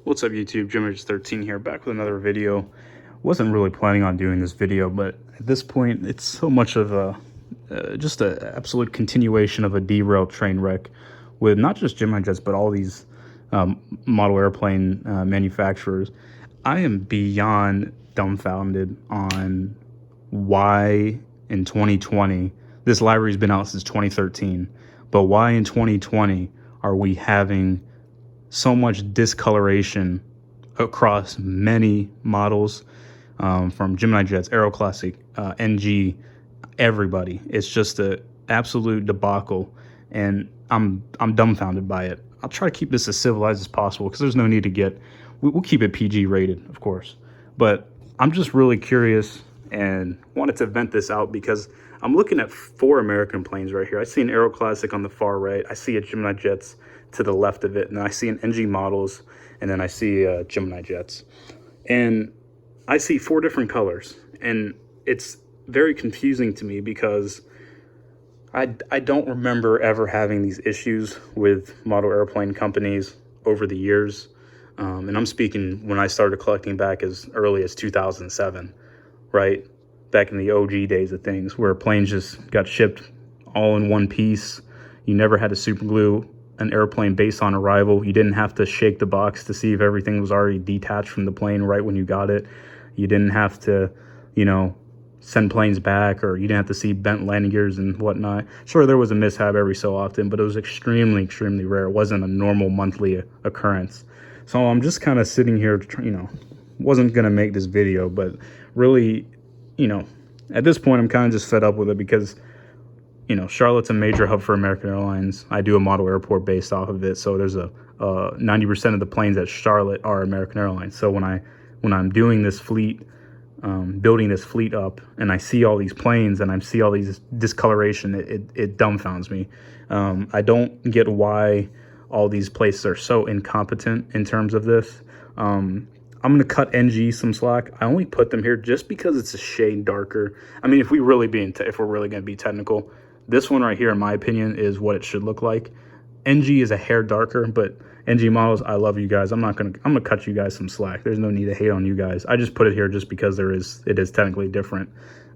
What's up YouTube, Jimage13 here, back with another video. Wasn't really planning on doing this video, but at this point it's so much of a just an absolute continuation of a derailed train wreck with not just Gemini jets but all these model airplane manufacturers. I am beyond dumbfounded on why in 2020, this library's been out since 2013, but why in 2020 are we having so much discoloration across many models, from Gemini jets, Aero Classic, NG, everybody. It's just a absolute debacle, and I'm dumbfounded by it. I'll try to keep this as civilized as possible because there's no need to get. We'll keep it PG rated, of course, but I'm just really curious and wanted to vent this out because I'm looking at 4 American planes right here. I see an Aero Classic on the far right. I see a Gemini jets to the left of it, and I see an NG Models, and then I see Gemini jets, and I see 4 different colors, and it's very confusing to me because I don't remember ever having these issues with model airplane companies over the years, and I'm speaking when I started collecting back as early as 2007, right? Back in the OG days of things where planes just got shipped all in one piece. You never had to super glue an airplane based on arrival. You didn't have to shake the box to see if everything was already detached from the plane right when you got it. You didn't have to, send planes back, or you didn't have to see bent landing gears and whatnot. Sure, there was a mishap every so often, but it was extremely, extremely rare. It wasn't a normal monthly occurrence. So I'm just kind of sitting here, wasn't going to make this video, but really, at this point, I'm kind of just fed up with it because Charlotte's a major hub for American Airlines. I do a model airport based off of it, so there's a 90% of the planes at Charlotte are American Airlines. So when I'm doing this fleet, building this fleet up, and I see all these planes and I see all these discoloration, it dumbfounds me. I don't get why all these places are so incompetent in terms of this. I'm going to cut NG some slack. I only put them here just because it's a shade darker. I mean, if we're really going to be technical, this one right here, in my opinion, is what it should look like. NG is a hair darker, but NG Models, I love you guys. I'm gonna cut you guys some slack. There's no need to hate on you guys. I just put it here just because it is technically different.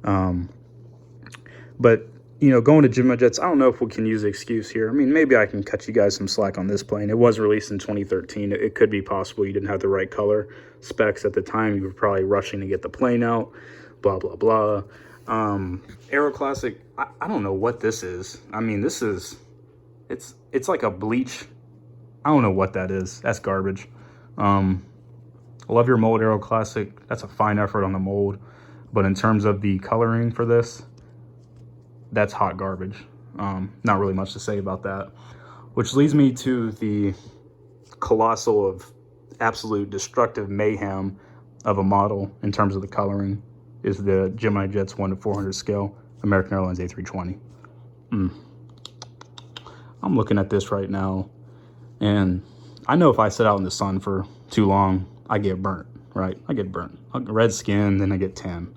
But going to Gemini jets, I don't know if we can use the excuse here. I mean, maybe I can cut you guys some slack on this plane. It was released in 2013. It could be possible you didn't have the right color specs at the time. You were probably rushing to get the plane out, blah, blah, blah. Aero Classic, I don't know what this is. I mean, it's like a bleach. I don't know what that is. That's garbage. I love your mold, Aero Classic. That's a fine effort on the mold. But in terms of the coloring for this, that's hot garbage. Not really much to say about that. Which leads me to the colossal of absolute destructive mayhem of a model in terms of the coloring is the Gemini Jets 1:400 scale American Airlines A320. I'm looking at this right now, and I know if I sit out in the sun for too long, I get burnt, right? I get burnt. I get red skin, then I get tan.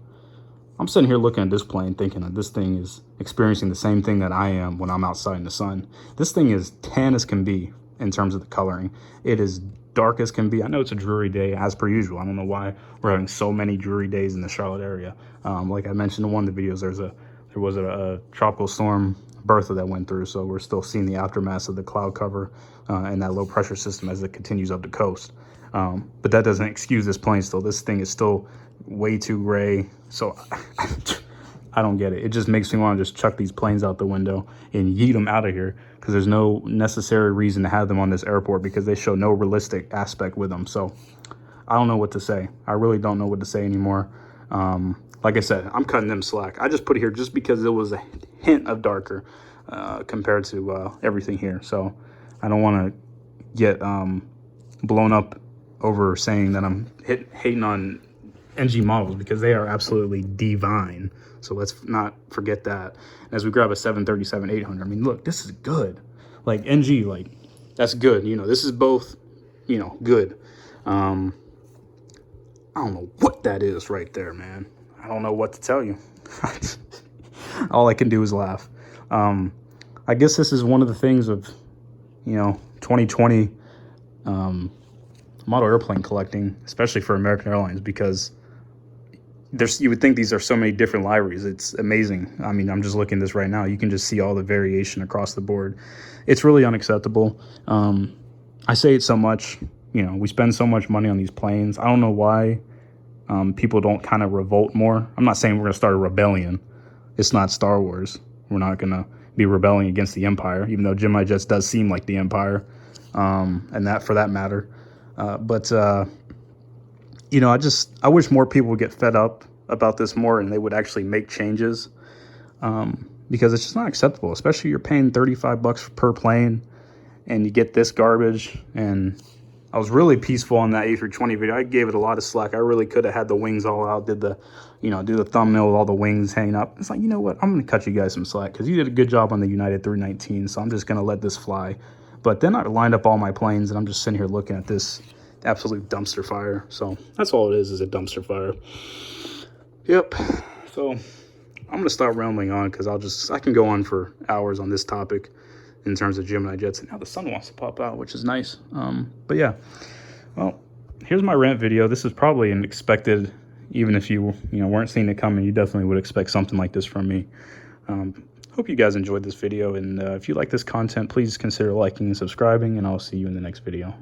I'm sitting here looking at this plane thinking that this thing is experiencing the same thing that I am when I'm outside in the sun. This thing is tan as can be in terms of the coloring. It is dark as can be. I know it's a dreary day as per usual. I don't know why we're having so many dreary days in the Charlotte area. Like I mentioned in one of the videos, there was a tropical storm Bertha that went through, so we're still seeing the aftermath of the cloud cover and that low pressure system as it continues up the coast. But that doesn't excuse this plane still. This thing is still way too gray, so I don't get it. It just makes me want to just chuck these planes out the window and yeet them out of here because there's no necessary reason to have them on this airport because they show no realistic aspect with them. So I don't know what to say. I really don't know what to say anymore. Like I said, I'm cutting them slack. I just put it here just because it was a hint of darker compared to everything here. So I don't want to get blown up over saying that I'm hating on NG Models because they are absolutely divine. So let's not forget that. As we grab a 737-800, I mean, look, this is good. Like NG, like that's good. This is both, good. I don't know what that is right there, man. I don't know what to tell you. All I can do is laugh. I guess this is one of the things of, 2020 model airplane collecting, especially for American Airlines, because you would think these are so many different liveries. It's amazing. I mean, I'm just looking at this right now. You can just see all the variation across the board. It's really unacceptable. I say it so much. You know, we spend so much money on these planes. I don't know why people don't kind of revolt more. I'm not saying we're going to start a rebellion. It's not Star Wars. We're not going to be rebelling against the Empire, even though Gemini Jets does seem like the Empire, and that for that matter. But you know, I wish more people would get fed up about this more and they would actually make changes, because it's just not acceptable, especially you're paying $35 per plane and you get this garbage. And I was really peaceful on that A320 video. I gave it a lot of slack. I really could have had the wings all out, do the thumbnail with all the wings hanging up. It's like, you know what? I'm going to cut you guys some slack because you did a good job on the United 319, so I'm just going to let this fly. But then I lined up all my planes, and I'm just sitting here looking at this absolute dumpster fire. So that's all it is a dumpster fire. Yep. So I'm going to stop rambling on because I can go on for hours on this topic in terms of Gemini Jets. And now the sun wants to pop out, which is nice. But yeah, well, here's my rant video. This is probably an expected, even if you weren't seeing it coming, you definitely would expect something like this from me. Hope you guys enjoyed this video. And if you like this content, please consider liking and subscribing, and I'll see you in the next video.